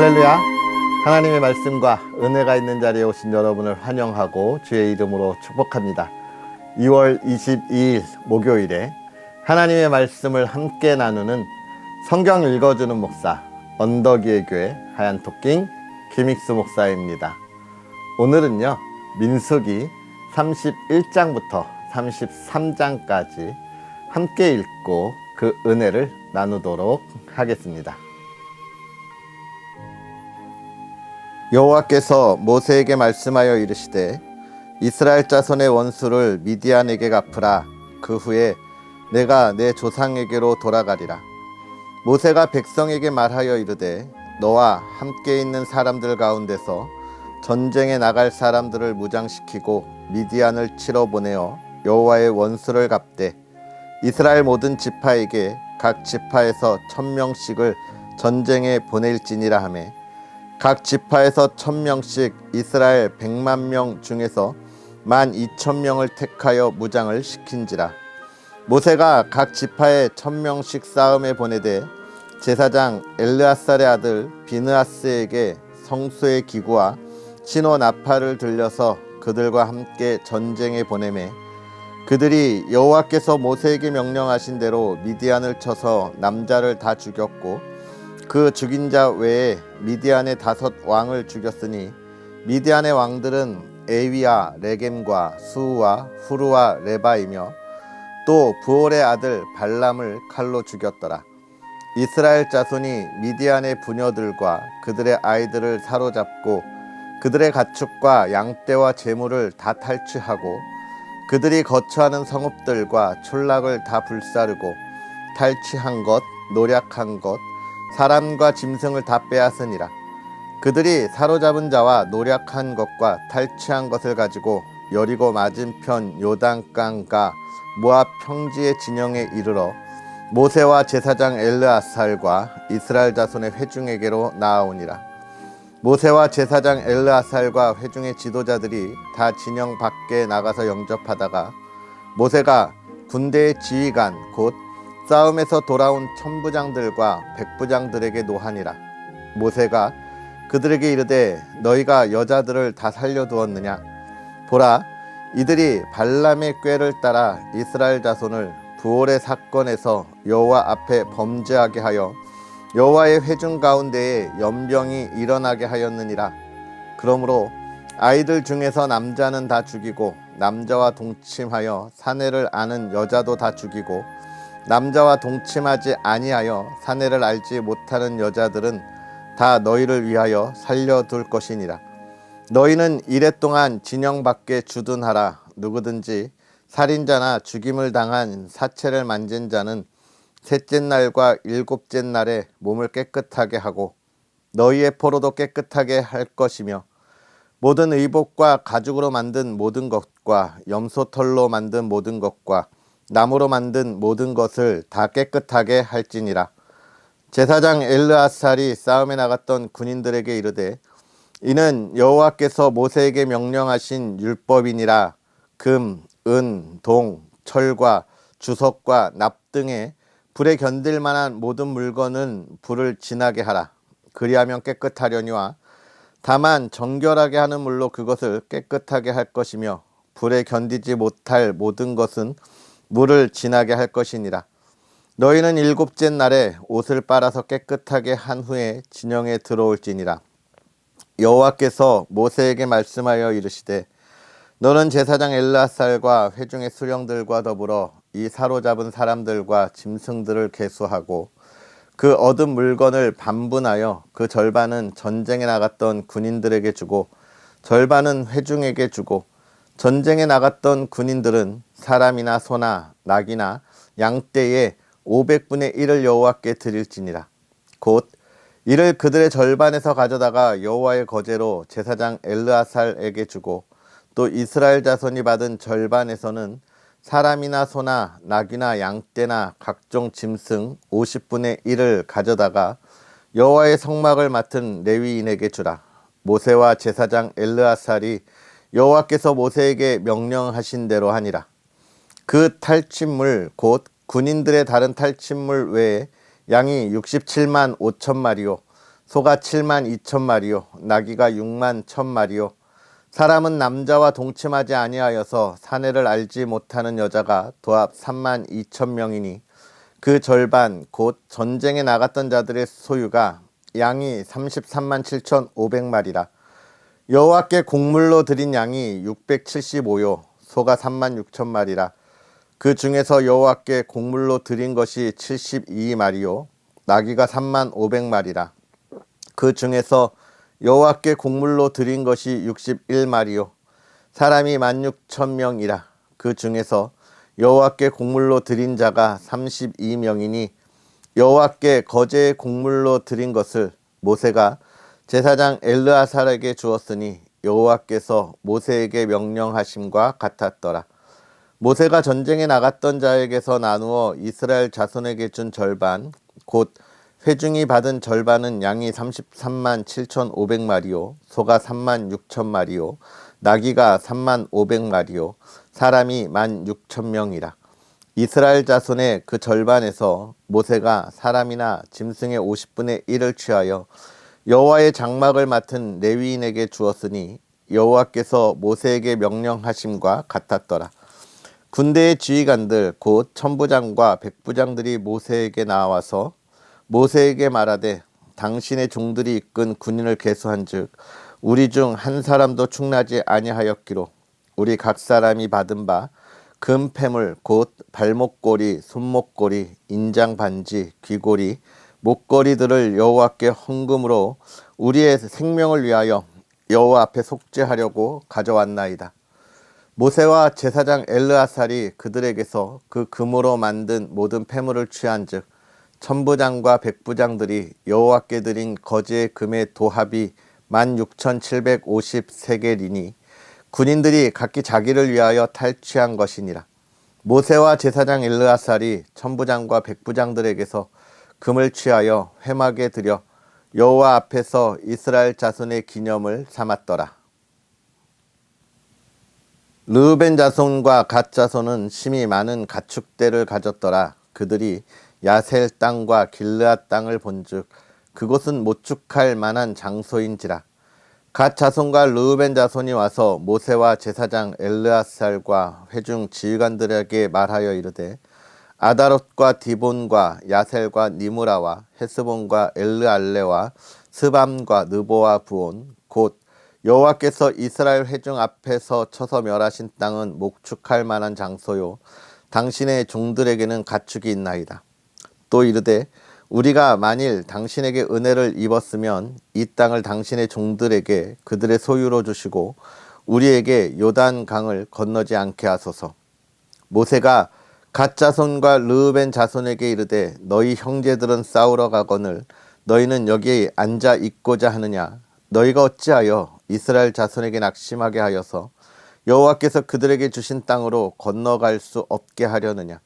할렐루야. 하나님의 말씀과 은혜가 있는 자리에 오신 여러분을 환영하고 주의 이름으로 축복합니다. 2월 22일 목요일에 하나님의 말씀을 함께 나누는 성경 읽어주는 목사 언덕위의 교회 하얀토킹 김익수 목사입니다. 오늘은요, 민수기 31장부터 33장까지 함께 읽고 그 은혜를 나누도록 하겠습니다. 여호와께서 모세에게 말씀하여 이르시되 이스라엘 자손의 원수를 미디안에게 갚으라. 그 후에 내가 내 조상에게로 돌아가리라. 모세가 백성에게 말하여 이르되 너와 함께 있는 사람들 가운데서 전쟁에 나갈 사람들을 무장시키고 미디안을 치러 보내어 여호와의 원수를 갚되 이스라엘 모든 지파에게 각 지파에서 1000명씩을 전쟁에 보낼지니라 하매 각 지파에서 1000명씩 이스라엘 100만 중에서 12,000명을 택하여 무장을 시킨지라. 모세가 각 지파에 1000명씩 싸움에 보내되 제사장 엘르아살의 아들 비느하스에게 성소의 기구와 신호 나팔을 들려서 그들과 함께 전쟁에 보내매 그들이 여호와께서 모세에게 명령하신 대로 미디안을 쳐서 남자를 다 죽였고 그 죽인 자 외에 미디안의 5 왕을 죽였으니 미디안의 왕들은 에위와 레겜과 수우와 후르와 레바이며 또 부올의 아들 발람을 칼로 죽였더라. 이스라엘 자손이 미디안의 부녀들과 그들의 아이들을 사로잡고 그들의 가축과 양떼와 재물을 다 탈취하고 그들이 거처하는 성읍들과 촌락을 다 불사르고 탈취한 것, 노략한 것, 사람과 짐승을 다 빼앗으니라. 그들이 사로잡은 자와 노략한 것과 탈취한 것을 가지고 여리고 맞은편 요단강가 모압 평지의 진영에 이르러 모세와 제사장 엘르아살과 이스라엘 자손의 회중에게로 나아오니라. 모세와 제사장 엘르아살과 회중의 지도자들이 다 진영 밖에 나가서 영접하다가 모세가 군대의 지휘관 곧 싸움에서 돌아온 천부장들과 백부장들에게 노하니라. 모세가 그들에게 이르되 너희가 여자들을 다 살려두었느냐? 보라, 이들이 발람의 꾀를 따라 이스라엘 자손을 부올의 사건에서 여호와 앞에 범죄하게 하여 여호와의 회중 가운데에 연병이 일어나게 하였느니라. 그러므로 아이들 중에서 남자는 다 죽이고 남자와 동침하여 사내를 아는 여자도 다 죽이고 남자와 동침하지 아니하여 사내를 알지 못하는 여자들은 다 너희를 위하여 살려둘 것이니라. 너희는 이랫동안 진영 밖에 주둔하라. 누구든지 살인자나 죽임을 당한 사체를 만진 자는 셋째 날과 일곱째 날에 몸을 깨끗하게 하고 너희의 포로도 깨끗하게 할 것이며 모든 의복과 가죽으로 만든 모든 것과 염소털로 만든 모든 것과 나무로 만든 모든 것을 다 깨끗하게 할지니라. 제사장 엘르아살이 싸움에 나갔던 군인들에게 이르되 이는 여호와께서 모세에게 명령하신 율법이니라. 금, 은, 동, 철과 주석과 납 등의 불에 견딜 만한 모든 물건은 불을 지나게 하라. 그리하면 깨끗하려니와 다만 정결하게 하는 물로 그것을 깨끗하게 할 것이며 불에 견디지 못할 모든 것은 물을 지나게 할 것이니라. 너희는 7째 날에 옷을 빨아서 깨끗하게 한 후에 진영에 들어올지니라. 여호와께서 모세에게 말씀하여 이르시되 너는 제사장 엘르아살과 회중의 수령들과 더불어 이 사로잡은 사람들과 짐승들을 계수하고 그 얻은 물건을 반분하여 그 절반은 전쟁에 나갔던 군인들에게 주고 절반은 회중에게 주고 전쟁에 나갔던 군인들은 사람이나 소나 낙이나 양떼의 500분의 1을 여호와께 드릴지니라. 곧 이를 그들의 절반에서 가져다가 여호와의 거제로 제사장 엘르아살에게 주고 또 이스라엘 자손이 받은 절반에서는 사람이나 소나 낙이나 양떼나 각종 짐승 50분의 1을 가져다가 여호와의 성막을 맡은 레위인에게 주라. 모세와 제사장 엘르아살이 여호와께서 모세에게 명령하신 대로 하니라. 그 탈취물 곧 군인들의 다른 탈취물 외에 양이 67만 5천 마리요 소가 7만 2천 마리요 나귀가 6만 1천 마리요 사람은 남자와 동침하지 아니하여서 사내를 알지 못하는 여자가 도합 3만 2천 명이니 그 절반 곧 전쟁에 나갔던 자들의 소유가 양이 33만 7천 5백마리라. 여호와께 곡물로 드린 양이 675요 소가 3만 6천 마리라. 그 중에서 여호와께 곡물로 드린 것이 72마리요 나귀가 3만 5백마리라. 그 중에서 여호와께 곡물로 드린 것이 61마리요 사람이 16,000명이라. 그 중에서 여호와께 곡물로 드린 자가 32명이니 여호와께 거제의 곡물로 드린 것을 모세가 제사장 엘르아살에게 주었으니 여호와께서 모세에게 명령하심과 같았더라. 모세가 전쟁에 나갔던 자에게서 나누어 이스라엘 자손에게 준 절반 곧 회중이 받은 절반은 양이 33만 7,500마리요 소가 3만 6천 마리요 나귀가 3만 500마리요 사람이 16,000명이라. 이스라엘 자손의 그 절반에서 모세가 사람이나 짐승의 50분의 1을 취하여 여호와의 장막을 맡은 레위인에게 주었으니 여호와께서 모세에게 명령하심과 같았더라. 군대의 지휘관들 곧 천부장과 백부장들이 모세에게 나와서 모세에게 말하되 당신의 종들이 이끈 군인을 계수한즉 우리 중 한 사람도 충나지 아니하였기로 우리 각 사람이 받은 바 금패물 곧 발목고리, 손목고리, 인장 반지, 귀고리, 목걸이들을 여호와께 헌금으로 우리의 생명을 위하여 여호와 앞에 속죄하려고 가져왔나이다. 모세와 제사장 엘르아살이 그들에게서 그 금으로 만든 모든 패물을 취한즉 천부장과 백부장들이 여호와께 드린 거제의 금의 도합이 16,750세겔이니 군인들이 각기 자기를 위하여 탈취한 것이니라. 모세와 제사장 엘르아살이 천부장과 백부장들에게서 금을 취하여 회막에 들여 여호와 앞에서 이스라엘 자손의 기념을 삼았더라. 르우벤 자손과 갓 자손은 심히 많은 가축대를 가졌더라. 그들이 야셀 땅과 길르앗 땅을 본즉 그곳은 모축할 만한 장소인지라. 갓 자손과 르우벤 자손이 와서 모세와 제사장 엘르아살과 회중 지휘관들에게 말하여 이르되 아다롯과 디본과 야셀과 니무라와 헤스본과 엘르알레와 스밤과 느보와 부온 곧 여호와께서 이스라엘 회중 앞에서 쳐서 멸하신 땅은 목축할 만한 장소요 당신의 종들에게는 가축이 있나이다. 또 이르되 우리가 만일 당신에게 은혜를 입었으면 이 땅을 당신의 종들에게 그들의 소유로 주시고 우리에게 요단 강을 건너지 않게 하소서. 모세가 갓 자손과 르우벤 자손에게 이르되 너희 형제들은 싸우러 가거늘 너희는 여기에 앉아 있고자 하느냐. 너희가 어찌하여 이스라엘 자손에게 낙심하게 하여서 여호와께서 그들에게 주신 땅으로 건너갈 수 없게 하려느냐.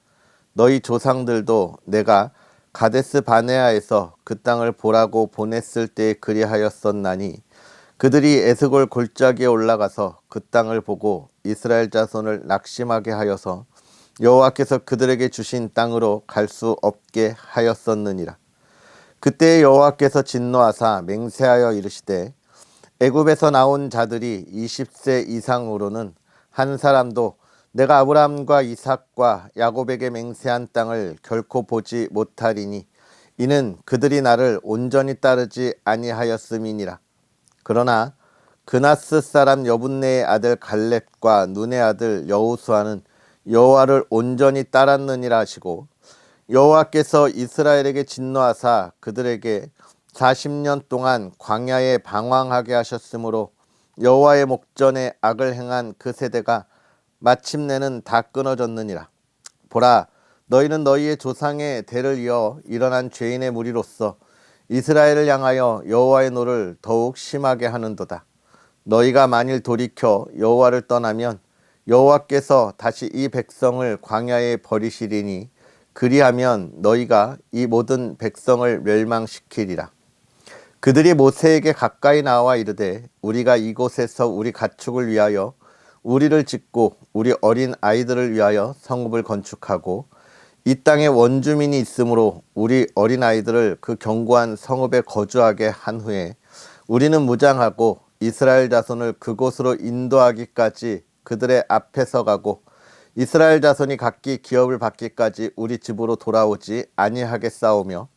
너희 조상들도 내가 가데스 바네아에서 그 땅을 보라고 보냈을 때 그리하였었나니 그들이 에스골 골짜기에 올라가서 그 땅을 보고 이스라엘 자손을 낙심하게 하여서 여호와께서 그들에게 주신 땅으로 갈 수 없게 하였었느니라. 그때 여호와께서 진노하사 맹세하여 이르시되 애굽에서 나온 자들이 20세 이상으로는 한 사람도 내가 아브라함과 이삭과 야곱에게 맹세한 땅을 결코 보지 못하리니 이는 그들이 나를 온전히 따르지 아니하였음이니라. 그러나 그나스 사람 여분네의 아들 갈렙과 눈의 아들 여호수아는 여호와를 온전히 따랐느니라 하시고 여호와께서 이스라엘에게 진노하사 그들에게 40년 동안 광야에 방황하게 하셨으므로 여호와의 목전에 악을 행한 그 세대가 마침내는 다 끊어졌느니라. 보라, 너희는 너희의 조상의 대를 이어 일어난 죄인의 무리로서 이스라엘을 향하여 여호와의 노를 더욱 심하게 하는도다. 너희가 만일 돌이켜 여호와를 떠나면 여호와께서 다시 이 백성을 광야에 버리시리니 그리하면 너희가 이 모든 백성을 멸망시키리라. 그들이 모세에게 가까이 나와 이르되 우리가 이곳에서 우리 가축을 위하여 우리를 짓고 우리 어린 아이들을 위하여 성읍을 건축하고 이 땅에 원주민이 있으므로 우리 어린아이들을 그 견고한 성읍에 거주하게 한 후에 우리는 무장하고 이스라엘 자손을 그곳으로 인도하기까지 그들의 앞에 서가고 이스라엘 자손이 각기 기업을 받기까지 우리 집으로 돌아오지 아니하겠사오며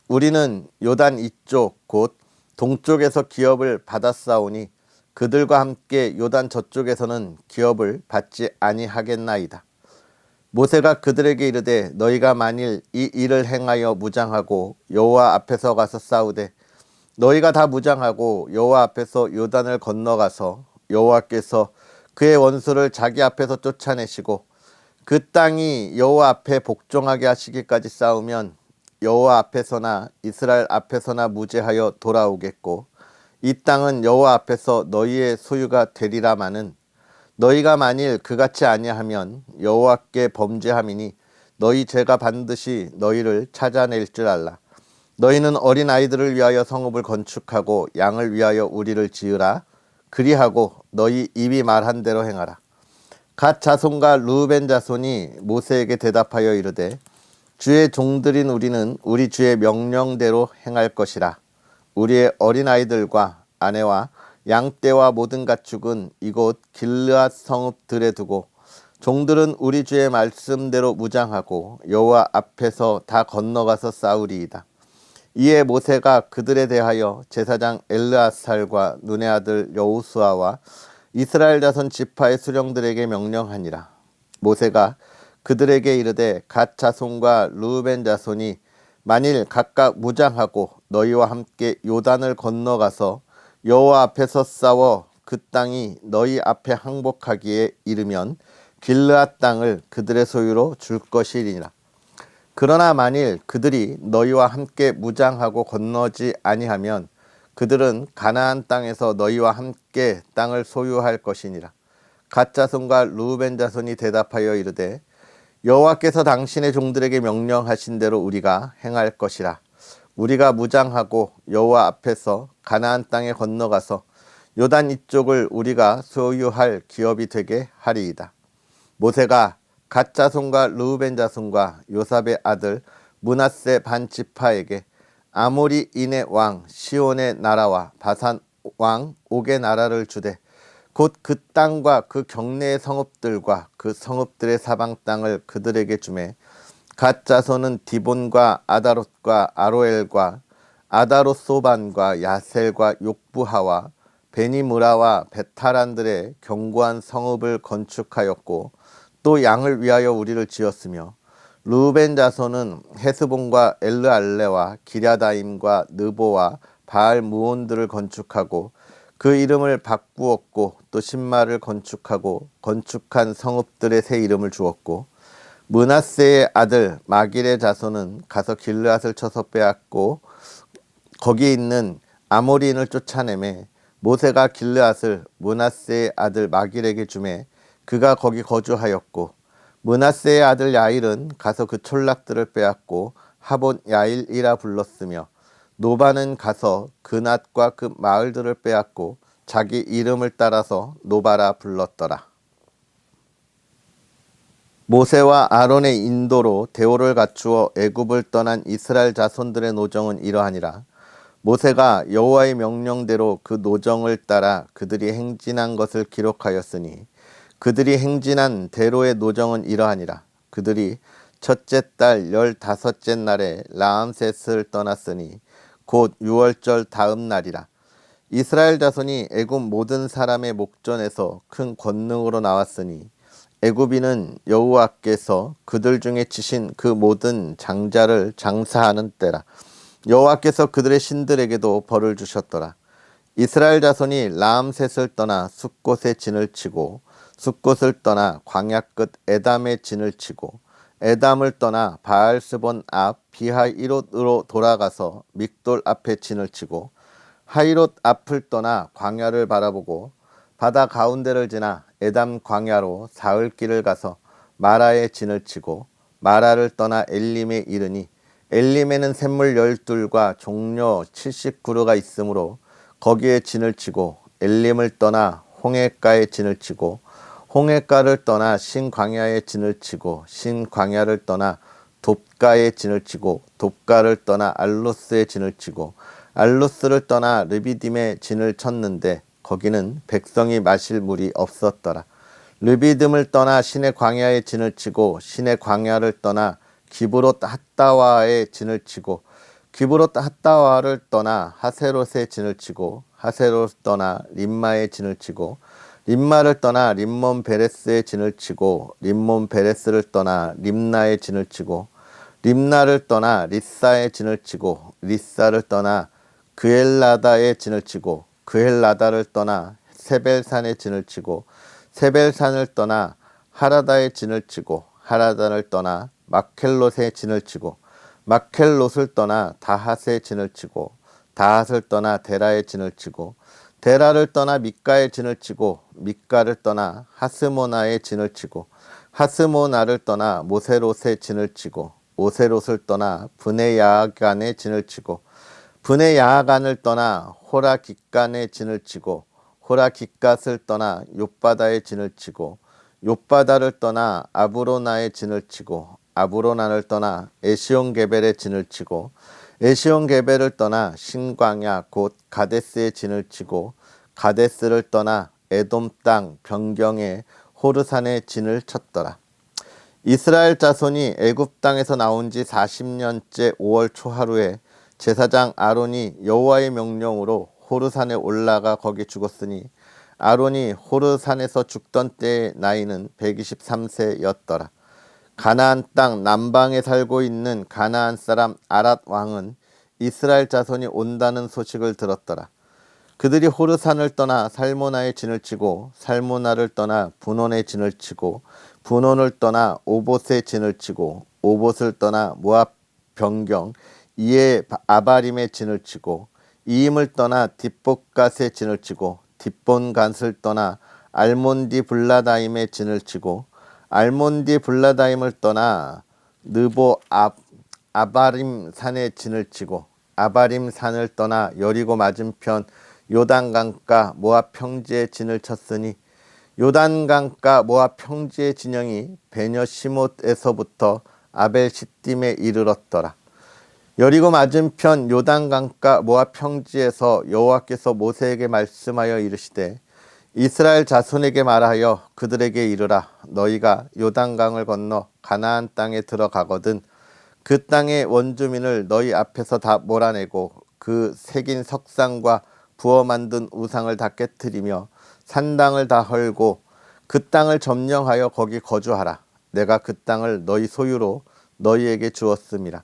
우리는 요단 이쪽 곧 동쪽에서 기업을 받았사오니 그들과 함께 요단 저쪽에서는 기업을 받지 아니하겠나이다. 모세가 그들에게 이르되 너희가 만일 이 일을 행하여 무장하고 여호와 앞에서 가서 싸우되 너희가 다 무장하고 여호와 앞에서 요단을 건너가서 여호와께서 그의 원수를 자기 앞에서 쫓아내시고 그 땅이 여호와 앞에 복종하게 하시기까지 싸우면 여호와 앞에서나 이스라엘 앞에서나 무죄하여 돌아오겠고 이 땅은 여호와 앞에서 너희의 소유가 되리라마는 너희가 만일 그같이 아니하면 여호와께 범죄함이니 너희 죄가 반드시 너희를 찾아낼 줄 알라. 너희는 어린 아이들을 위하여 성읍을 건축하고 양을 위하여 우리를 지으라. 그리하고 너희 입이 말한 대로 행하라. 갓 자손과 르우벤 자손이 모세에게 대답하여 이르되 주의 종들인 우리는 우리 주의 명령대로 행할 것이라. 우리의 어린 아이들과 아내와 양떼와 모든 가축은 이곳 길르앗 성읍들에 두고 종들은 우리 주의 말씀대로 무장하고 여호와 앞에서 다 건너가서 싸우리이다. 이에 모세가 그들에 대하여 제사장 엘르아살과 눈의 아들 여호수아와 이스라엘 자손 지파의 수령들에게 명령하니라. 모세가 그들에게 이르되 갓 자손과 르우벤 자손이 만일 각각 무장하고 너희와 함께 요단을 건너가서 여호와 앞에서 싸워 그 땅이 너희 앞에 항복하기에 이르면 길르앗 땅을 그들의 소유로 줄 것이니라. 그러나 만일 그들이 너희와 함께 무장하고 건너지 아니하면 그들은 가나안 땅에서 너희와 함께 땅을 소유할 것이니라. 갓 자손과 르우벤 자손이 대답하여 이르되 여호와께서 당신의 종들에게 명령하신 대로 우리가 행할 것이라. 우리가 무장하고 여호와 앞에서 가나안 땅에 건너가서 요단 이쪽을 우리가 소유할 기업이 되게 하리이다. 모세가 갓 자손과 르우벤 자손과 요삽의 아들 므낫세 반 지파에게 아모리인의 왕 시온의 나라와 바산 왕 옥의 나라를 주되 곧 그 땅과 그 경내의 성읍들과 그 성읍들의 사방 땅을 그들에게 주매 갓 자손은 디본과 아다롯과 아로엘과 아다롯소반과 야셀과 욕부하와 베니무라와 베타란들의 견고한 성읍을 건축하였고 또 양을 위하여 우리를 지었으며 르우벤 자손은 헤스본과 엘르알레와 기랴다임과 느보와 바알 무온들을 건축하고 그 이름을 바꾸었고 또 신마를 건축하고 건축한 성읍들의 새 이름을 주었고 므낫세의 아들 마길의 자손은 가서 길르앗을 쳐서 빼앗고 거기 있는 아모리인을 쫓아내매 모세가 길르앗을 므낫세의 아들 마길에게 주매 그가 거기 거주하였고 므낫세의 아들 야일은 가서 그 촌락들을 빼앗고 하본 야일이라 불렀으며 노바는 가서 그낫과 그 마을들을 빼앗고 자기 이름을 따라서 노바라 불렀더라. 모세와 아론의 인도로 대오를 갖추어 애굽을 떠난 이스라엘 자손들의 노정은 이러하니라. 모세가 여호와의 명령대로 그 노정을 따라 그들이 행진한 것을 기록하였으니 그들이 행진한 대로의 노정은 이러하니라. 그들이 첫째 달 15째 날에 라암셋을 떠났으니 곧 6월절 다음 날이라. 이스라엘 자손이 애굽 모든 사람의 목전에서 큰 권능으로 나왔으니 애굽인은 여호와께서 그들 중에 치신 그 모든 장자를 장사하는 때라. 여호와께서 그들의 신들에게도 벌을 주셨더라. 이스라엘 자손이 라암셋을 떠나 숫곳에 진을 치고 숫곳을 떠나 광야 끝 에담에 진을 치고 에담을 떠나 바알스본 앞 비하이롯으로 돌아가서 믹돌 앞에 진을 치고 하이롯 앞을 떠나 광야를 바라보고 바다 가운데를 지나 에담 광야로 사흘 길을 가서 마라에 진을 치고 마라를 떠나 엘림에 이르니 엘림에는 샘물 12과 종려 70그루가 있으므로 거기에 진을 치고 엘림을 떠나 홍해가에 진을 치고 홍해가를 떠나 신광야에 진을 치고 신광야를 떠나 돛가의 진을 치고 돛가를 떠나 알로스의 진을 치고 알로스를 떠나 르비딤의 진을 쳤는데 거기는 백성이 마실 물이 없었더라. 르비딤을 떠나 신의 광야의 진을 치고 신의 광야를 떠나 기브롯 핫다와의 진을 치고 기브롯 핫다와를 떠나 하세롯의 진을 치고 하세롯을 떠나 림마의 진을 치고 림마를 떠나 림몬 베레스의 진을 치고 림몬 베레스를 떠나 림나의 진을 치고 림나를 떠나 리사의 진을 치고 리사를 떠나 그엘라다의 진을 치고 그엘라다를 떠나 세벨산의 진을 치고 세벨산을 떠나 하라다의 진을 치고 하라다를 떠나 마켈롯의 진을 치고 마켈롯을 떠나 다핫의 진을 치고 다핫을 떠나 데라의 진을 치고 데라를 떠나 미가의 진을 치고 미가를 떠나 하스모나의 진을 치고 하스모나를 떠나 모세롯의 진을 치고 모세롯을 떠나 브네야간의 진을 치고 브네야간을 떠나 호라깃간의 진을 치고 호라깃갓을 떠나 욥바다의 진을 치고 욥바다를 떠나 아브로나의 진을 치고 아브로나를 떠나 에시온게벨의 진을 치고 에시온게벨을 떠나 신광야 곧 가데스의 진을 치고 가데스를 떠나 에돔 땅 변경의 호르산의 진을 쳤더라. 이스라엘 자손이 애굽 땅에서 나온 지 40년째 5월 초하루에 제사장 아론이 여호와의 명령으로 호르산에 올라가 거기 죽었으니 아론이 호르산에서 죽던 때의 나이는 123세였더라. 가나안 땅 남방에 살고 있는 가나안 사람 아랏 왕은 이스라엘 자손이 온다는 소식을 들었더라. 그들이 호르산을 떠나 살모나의 진을 치고 살모나를 떠나 분온의 진을 치고 분온을 떠나 오봇의 진을 치고 오봇을 떠나 모압 변경 이에 아바림의 진을 치고 이임을 떠나 딥봇갓의 진을 치고 딥본갓을 떠나 알몬디 블라다임의 진을 치고 알몬디 블라다임을 떠나 느보 아바림 산의 진을 치고 아바림 산을 떠나 여리고 맞은편 요단강가 모압 평지의 진을 쳤으니 요단강가 모압 평지의 진영이 베녀시못에서부터 아벨 시딤에 이르렀더라. 여리고 맞은편 요단강가 모압 평지에서 여호와께서 모세에게 말씀하여 이르시되 이스라엘 자손에게 말하여 그들에게 이르라. 너희가 요단강을 건너 가나안 땅에 들어가거든 그 땅의 원주민을 너희 앞에서 다 몰아내고 그 새긴 석상과 부어 만든 우상을 다 깨뜨리며 산당을 다 헐고 그 땅을 점령하여 거기 거주하라. 내가 그 땅을 너희 소유로 너희에게 주었음이라.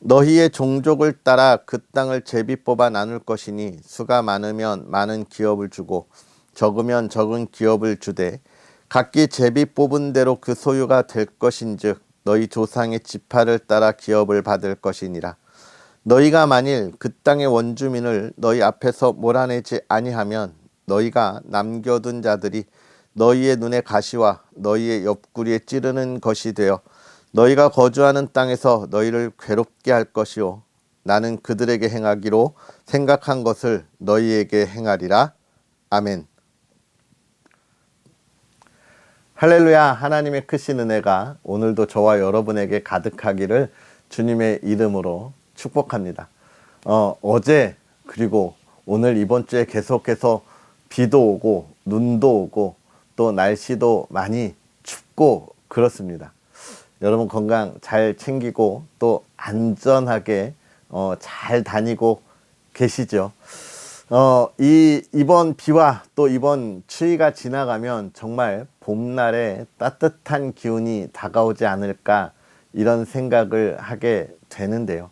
너희의 종족을 따라 그 땅을 제비 뽑아 나눌 것이니 수가 많으면 많은 기업을 주고 적으면 적은 기업을 주되 각기 제비 뽑은 대로 그 소유가 될 것인즉 너희 조상의 지파를 따라 기업을 받을 것이니라. 너희가 만일 그 땅의 원주민을 너희 앞에서 몰아내지 아니하면 너희가 남겨둔 자들이 너희의 눈에 가시와 너희의 옆구리에 찌르는 것이 되어 너희가 거주하는 땅에서 너희를 괴롭게 할 것이요 나는 그들에게 행하기로 생각한 것을 너희에게 행하리라. 아멘. 할렐루야. 하나님의 크신 은혜가 오늘도 저와 여러분에게 가득하기를 주님의 이름으로 축복합니다. 어제 그리고 오늘 이번 주에 계속해서 비도 오고 눈도 오고 또 날씨도 많이 춥고 그렇습니다. 여러분 건강 잘 챙기고 또 안전하게 잘 다니고 계시죠? 이번 비와 또 이번 추위가 지나가면 정말 봄날에 따뜻한 기운이 다가오지 않을까 이런 생각을 하게 되는데요.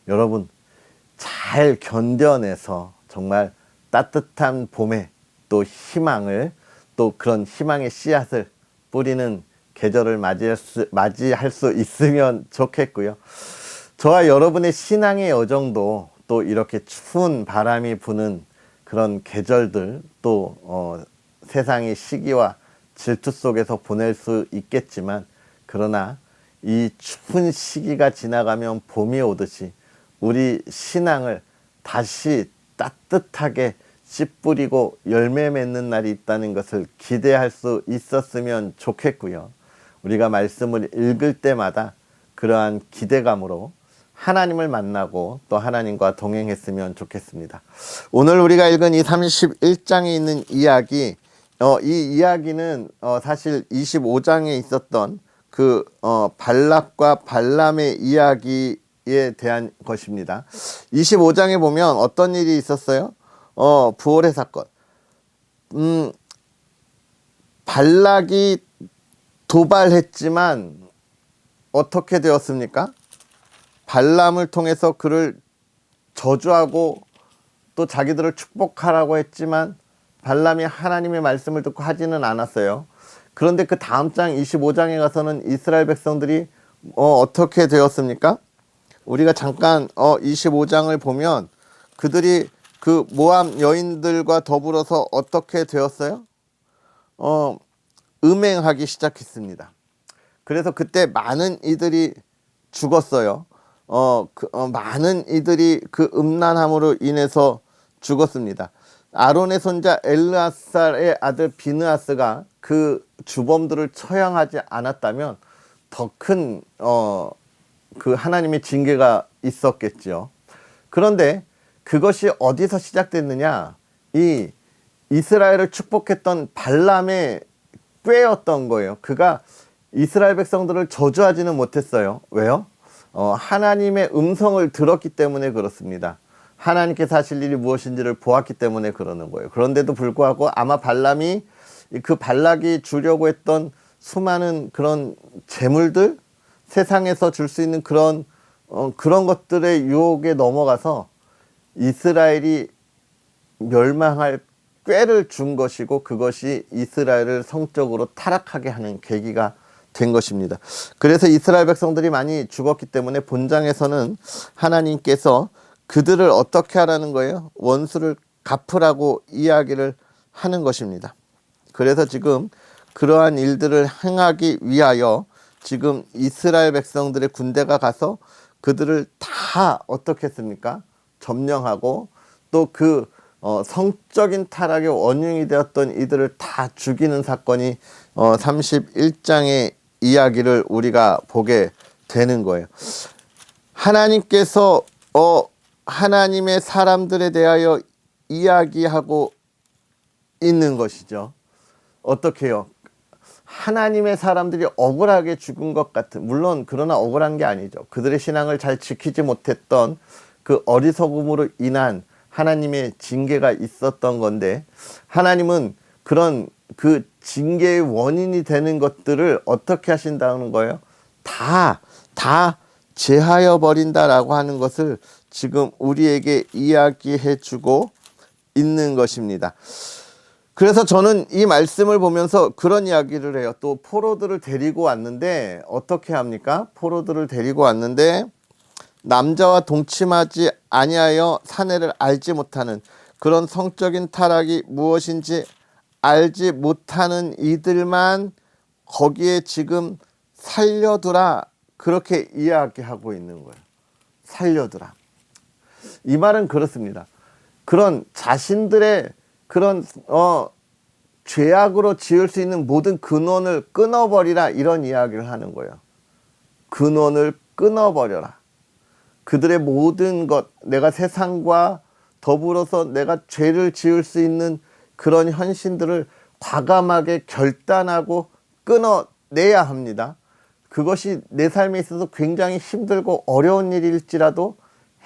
여러분 잘 견뎌내서 정말 따뜻한 봄에 또 희망을 또 그런 희망의 씨앗을 뿌리는 계절을 맞이할 수 있으면 좋겠고요. 저와 여러분의 신앙의 여정도 또 이렇게 추운 바람이 부는 그런 계절들 또 세상의 시기와 질투 속에서 보낼 수 있겠지만 그러나 이 추운 시기가 지나가면 봄이 오듯이 우리 신앙을 다시 따뜻하게 씨 뿌리고 열매 맺는 날이 있다는 것을 기대할 수 있었으면 좋겠고요. 우리가 말씀을 읽을 때마다 그러한 기대감으로 하나님을 만나고 또 하나님과 동행했으면 좋겠습니다. 오늘 우리가 읽은 이 31장에 있는 이야기, 이 이야기는 사실 25장에 있었던 그 발락과 발람의 이야기에 대한 것입니다. 25장에 보면 어떤 일이 있었어요? 부활의 사건. 발락이 도발했지만 어떻게 되었습니까? 발람을 통해서 그를 저주하고 또 자기들을 축복하라고 했지만 발람이 하나님의 말씀을 듣고 하지는 않았어요. 그런데 그 다음 장 25장에 가서는 이스라엘 백성들이 어떻게 되었습니까? 우리가 잠깐 25장을 보면 그들이 그 모압 여인들과 더불어서 어떻게 되었어요? 음행하기 시작했습니다. 그래서 그때 많은 이들이 죽었어요. 많은 이들이 그 음란함으로 인해서 죽었습니다. 아론의 손자 엘르아살의 아들 비느하스가 그 주범들을 처형하지 않았다면 더 큰 그 하나님의 징계가 있었겠죠. 그런데 그것이 어디서 시작됐느냐? 이 이스라엘을 축복했던 발람의 꾀였던 거예요. 그가 이스라엘 백성들을 저주하지는 못했어요. 왜요? 하나님의 음성을 들었기 때문에 그렇습니다. 하나님께서 하실 일이 무엇인지를 보았기 때문에 그러는 거예요. 그런데도 불구하고 아마 발람이 그 발락이 주려고 했던 수많은 그런 재물들, 세상에서 줄 수 있는 그런 것들의 유혹에 넘어가서 이스라엘이 멸망할 꾀를 준 것이고 그것이 이스라엘을 성적으로 타락하게 하는 계기가 된 것입니다. 그래서 이스라엘 백성들이 많이 죽었기 때문에 본장에서는 하나님께서 그들을 어떻게 하라는 거예요? 원수를 갚으라고 이야기를 하는 것입니다. 그래서 지금 그러한 일들을 행하기 위하여 지금 이스라엘 백성들의 군대가 가서 그들을 다 어떻게 했습니까? 점령하고 또 그 성적인 타락의 원흉이 되었던 이들을 다 죽이는 사건이 31장의 이야기를 우리가 보게 되는 거예요. 하나님께서 하나님의 사람들에 대하여 이야기하고 있는 것이죠. 어떻게 해요? 하나님의 사람들이 억울하게 죽은 것 같은, 물론 그러나 억울한 게 아니죠. 그들의 신앙을 잘 지키지 못했던 그 어리석음으로 인한 하나님의 징계가 있었던 건데, 하나님은 그런 그 징계의 원인이 되는 것들을 어떻게 하신다는 거예요? 다 제하여 버린다라고 하는 것을 지금 우리에게 이야기해 주고 있는 것입니다. 그래서 저는 이 말씀을 보면서 그런 이야기를 해요. 또 포로들을 데리고 왔는데 어떻게 합니까? 포로들을 데리고 왔는데 남자와 동침하지 아니하여 사내를 알지 못하는, 그런 성적인 타락이 무엇인지 알지 못하는 이들만 거기에 지금 살려두라, 그렇게 이야기하고 있는 거예요. 살려두라. 이 말은 그렇습니다. 그런 자신들의 그런 죄악으로 지을 수 있는 모든 근원을 끊어버리라, 이런 이야기를 하는 거예요. 근원을 끊어버려라. 그들의 모든 것, 내가 세상과 더불어서 내가 죄를 지을 수 있는 그런 현신들을 과감하게 결단하고 끊어내야 합니다. 그것이 내 삶에 있어서 굉장히 힘들고 어려운 일일지라도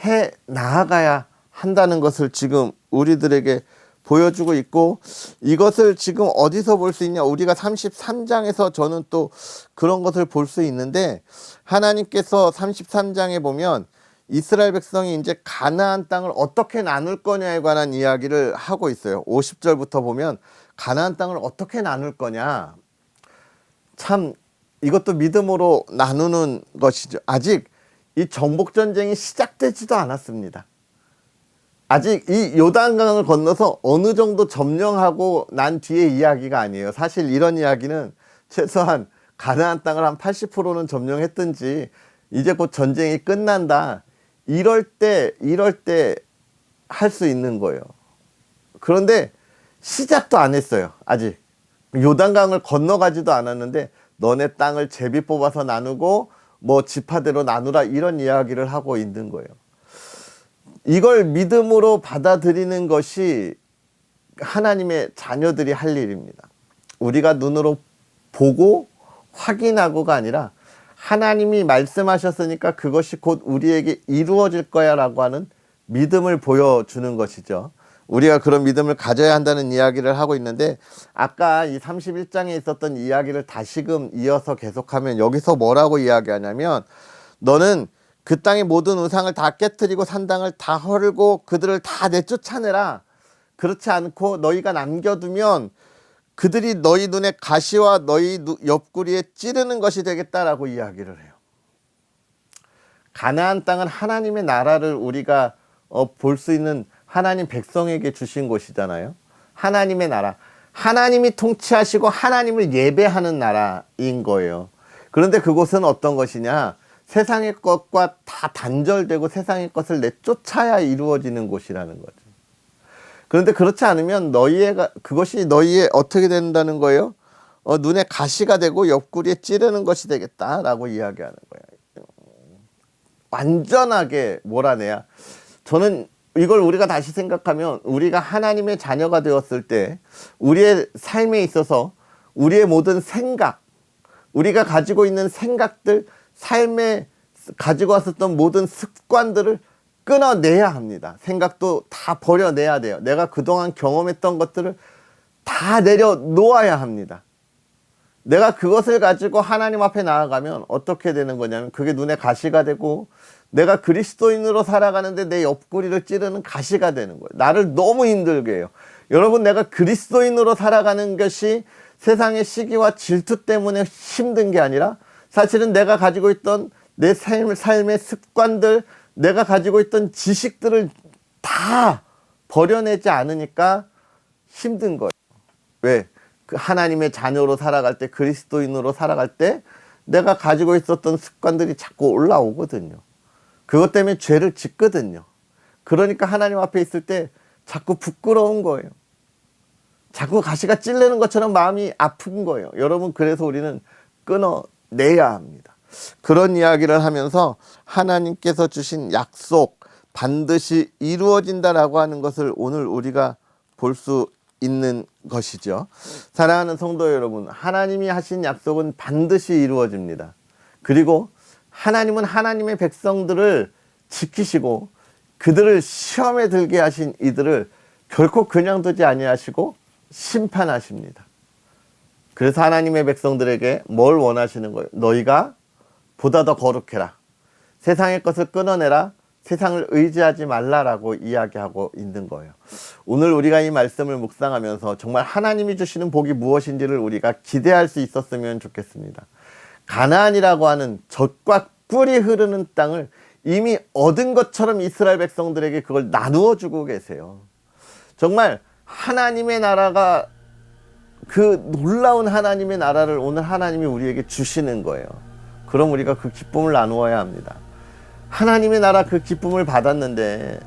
해 나아가야 한다는 것을 지금 우리들에게 보여주고 있고, 이것을 지금 어디서 볼 수 있냐? 우리가 33장에서 저는 또 그런 것을 볼 수 있는데, 하나님께서 33장에 보면 이스라엘 백성이 이제 가나안 땅을 어떻게 나눌 거냐에 관한 이야기를 하고 있어요. 50절부터 보면 가나안 땅을 어떻게 나눌 거냐. 참 이것도 믿음으로 나누는 것이죠. 아직 이 정복전쟁이 시작되지도 않았습니다. 아직 이 요단강을 건너서 어느 정도 점령하고 난 뒤의 이야기가 아니에요. 사실 이런 이야기는 최소한 가나안 땅을 한 80%는 점령했든지 이제 곧 전쟁이 끝난다, 이럴 때 할 수 있는 거예요. 그런데 시작도 안 했어요. 아직 요단강을 건너가지도 않았는데 너네 땅을 제비 뽑아서 나누고 뭐 지파대로 나누라 이런 이야기를 하고 있는 거예요. 이걸 믿음으로 받아들이는 것이 하나님의 자녀들이 할 일입니다. 우리가 눈으로 보고 확인하고가 아니라 하나님이 말씀하셨으니까 그것이 곧 우리에게 이루어질 거야 라고 하는 믿음을 보여주는 것이죠. 우리가 그런 믿음을 가져야 한다는 이야기를 하고 있는데, 아까 이 31장에 있었던 이야기를 다시금 이어서 계속하면 여기서 뭐라고 이야기하냐면, 너는 그 땅의 모든 우상을 다 깨뜨리고 산당을 다 헐고 그들을 다 내쫓아내라. 그렇지 않고 너희가 남겨두면 그들이 너희 눈에 가시와 너희 옆구리에 찌르는 것이 되겠다라고 이야기를 해요. 가나안 땅은 하나님의 나라를 우리가 볼 수 있는 하나님 백성에게 주신 곳이잖아요. 하나님의 나라, 하나님이 통치하시고 하나님을 예배하는 나라인 거예요. 그런데 그곳은 어떤 것이냐, 세상의 것과 다 단절되고 세상의 것을 내쫓아야 이루어지는 곳이라는 거죠. 그런데 그렇지 않으면 그것이 너희의 어떻게 된다는 거예요? 눈에 가시가 되고 옆구리에 찌르는 것이 되겠다라고 이야기하는 거예요. 완전하게 몰아내야. 저는 이걸 우리가 다시 생각하면, 우리가 하나님의 자녀가 되었을 때 우리의 삶에 있어서 우리의 모든 생각, 우리가 가지고 있는 생각들, 삶에 가지고 왔었던 모든 습관들을 끊어내야 합니다. 생각도 다 버려내야 돼요. 내가 그동안 경험했던 것들을 다 내려놓아야 합니다. 내가 그것을 가지고 하나님 앞에 나아가면 어떻게 되는 거냐면, 그게 눈에 가시가 되고 내가 그리스도인으로 살아가는데 내 옆구리를 찌르는 가시가 되는 거예요. 나를 너무 힘들게 해요. 여러분, 내가 그리스도인으로 살아가는 것이 세상의 시기와 질투 때문에 힘든 게 아니라, 사실은 내가 가지고 있던 내 삶의 습관들, 내가 가지고 있던 지식들을 다 버려내지 않으니까 힘든 거예요. 왜? 그 하나님의 자녀로 살아갈 때, 그리스도인으로 살아갈 때 내가 가지고 있었던 습관들이 자꾸 올라오거든요. 그것 때문에 죄를 짓거든요. 그러니까 하나님 앞에 있을 때 자꾸 부끄러운 거예요. 자꾸 가시가 찔리는 것처럼 마음이 아픈 거예요. 여러분, 그래서 우리는 끊어내야 합니다. 그런 이야기를 하면서 하나님께서 주신 약속, 반드시 이루어진다라고 하는 것을 오늘 우리가 볼 수 있는 것이죠. 사랑하는 성도 여러분, 하나님이 하신 약속은 반드시 이루어집니다. 그리고 하나님은 하나님의 백성들을 지키시고 그들을 시험에 들게 하신 이들을 결코 그냥 두지 아니하시고 심판하십니다. 그래서 하나님의 백성들에게 뭘 원하시는 거예요? 너희가 보다 더 거룩해라. 세상의 것을 끊어내라. 세상을 의지하지 말라라고 이야기하고 있는 거예요. 오늘 우리가 이 말씀을 묵상하면서 정말 하나님이 주시는 복이 무엇인지를 우리가 기대할 수 있었으면 좋겠습니다. 가나안이라고 하는 젖과 꿀이 흐르는 땅을 이미 얻은 것처럼 이스라엘 백성들에게 그걸 나누어 주고 계세요. 정말 하나님의 나라가, 그 놀라운 하나님의 나라를 오늘 하나님이 우리에게 주시는 거예요. 그럼 우리가 그 기쁨을 나누어야 합니다. 하나님의 나라 그 기쁨을 받았는데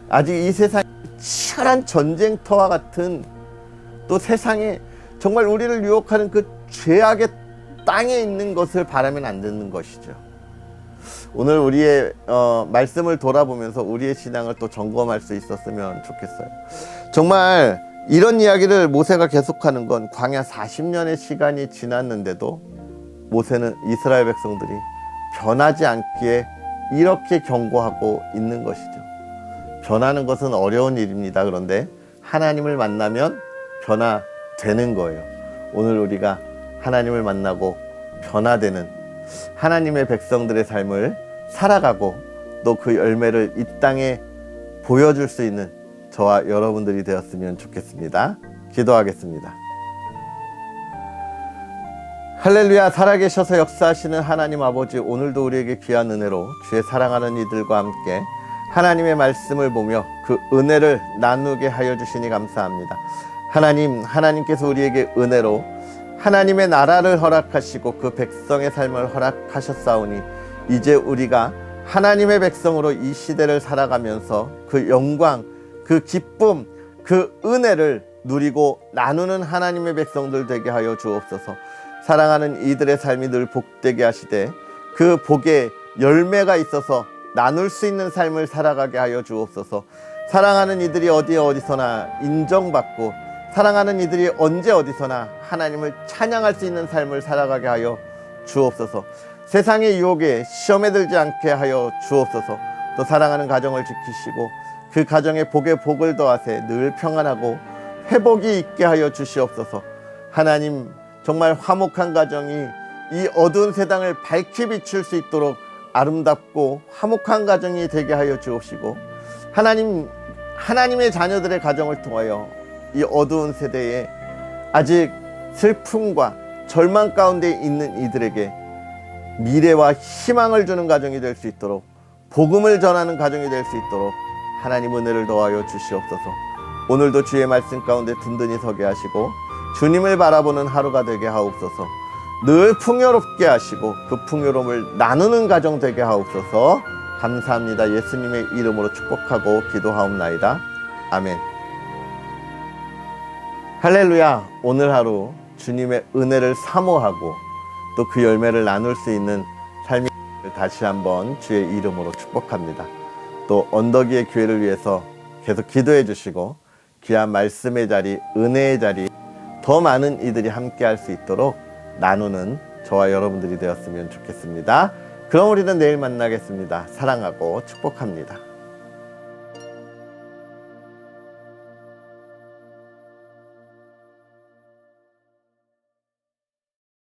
아직 이 세상이 치열한 전쟁터와 같은, 또 세상에 정말 우리를 유혹하는 그 죄악의 땅에 있는 것을 바라면 안 되는 것이죠. 오늘 우리의 말씀을 돌아보면서 우리의 신앙을 또 점검할 수 있었으면 좋겠어요. 정말 이런 이야기를 모세가 계속하는 건, 광야 40년의 시간이 지났는데도 모세는 이스라엘 백성들이 변하지 않기에 이렇게 경고하고 있는 것이죠. 변하는 것은 어려운 일입니다. 그런데 하나님을 만나면 변화되는 거예요. 오늘 우리가 하나님을 만나고 변화되는 하나님의 백성들의 삶을 살아가고 또 그 열매를 이 땅에 보여줄 수 있는 저와 여러분들이 되었으면 좋겠습니다. 기도하겠습니다. 할렐루야. 살아계셔서 역사하시는 하나님 아버지, 오늘도 우리에게 귀한 은혜로 주의 사랑하는 이들과 함께 하나님의 말씀을 보며 그 은혜를 나누게 하여 주시니 감사합니다. 하나님께서 우리에게 은혜로 하나님의 나라를 허락하시고 그 백성의 삶을 허락하셨사오니, 이제 우리가 하나님의 백성으로 이 시대를 살아가면서 그 영광, 그 기쁨, 그 은혜를 누리고 나누는 하나님의 백성들 되게 하여 주옵소서. 사랑하는 이들의 삶이 늘 복되게 하시되 그 복에 열매가 있어서 나눌 수 있는 삶을 살아가게 하여 주옵소서. 사랑하는 이들이 어디서나 인정받고, 사랑하는 이들이 언제 어디서나 하나님을 찬양할 수 있는 삶을 살아가게 하여 주옵소서. 세상의 유혹에 시험에 들지 않게 하여 주옵소서. 또 사랑하는 가정을 지키시고 그 가정에 복에 복을 더하세 늘 평안하고 회복이 있게 하여 주시옵소서. 하나님, 정말 화목한 가정이 이 어두운 세상을 밝히 비출 수 있도록 아름답고 화목한 가정이 되게 하여 주옵시고, 하나님의 자녀들의 가정을 통하여 이 어두운 세대에 아직 슬픔과 절망 가운데 있는 이들에게 미래와 희망을 주는 가정이 될 수 있도록, 복음을 전하는 가정이 될 수 있도록 하나님 은혜를 더하여 주시옵소서. 오늘도 주의 말씀 가운데 든든히 서게 하시고 주님을 바라보는 하루가 되게 하옵소서. 늘 풍요롭게 하시고 그 풍요로움을 나누는 가정 되게 하옵소서. 감사합니다. 예수님의 이름으로 축복하고 기도하옵나이다. 아멘. 할렐루야. 오늘 하루 주님의 은혜를 사모하고 또 그 열매를 나눌 수 있는 삶이 다시 한번 주의 이름으로 축복합니다. 또 언덕 위의 교회를 위해서 계속 기도해 주시고 귀한 말씀의 자리, 은혜의 자리 더 많은 이들이 함께 할 수 있도록 나누는 저와 여러분들이 되었으면 좋겠습니다. 그럼 우리는 내일 만나겠습니다. 사랑하고 축복합니다.